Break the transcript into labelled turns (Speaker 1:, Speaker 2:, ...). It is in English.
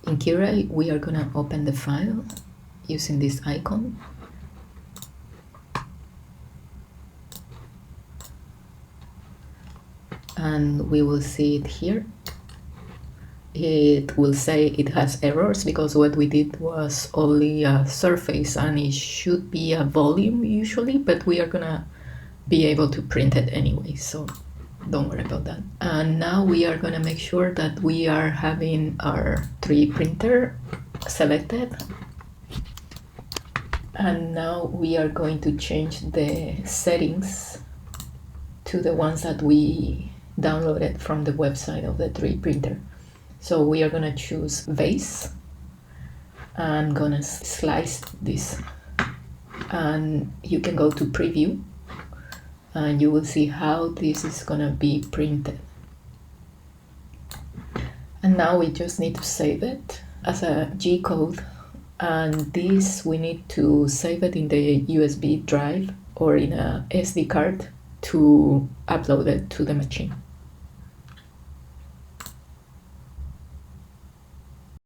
Speaker 1: In Cura, we are gonna open the file using this icon. And we will see it here. It will say it has errors because what we did was only a surface and it should be a volume usually, but we are gonna be able to print it anyway, so don't worry about that. And now we are gonna make sure that we are having our 3D printer selected. And now we are going to change the settings to the ones that we downloaded from the website of the 3D printer. So we are gonna choose vase. I'm gonna slice this, and you can go to preview and you will see how this is gonna be printed. And now we just need to save it as a G code, and this we need to save it in the USB drive or in a SD card to upload it to the machine.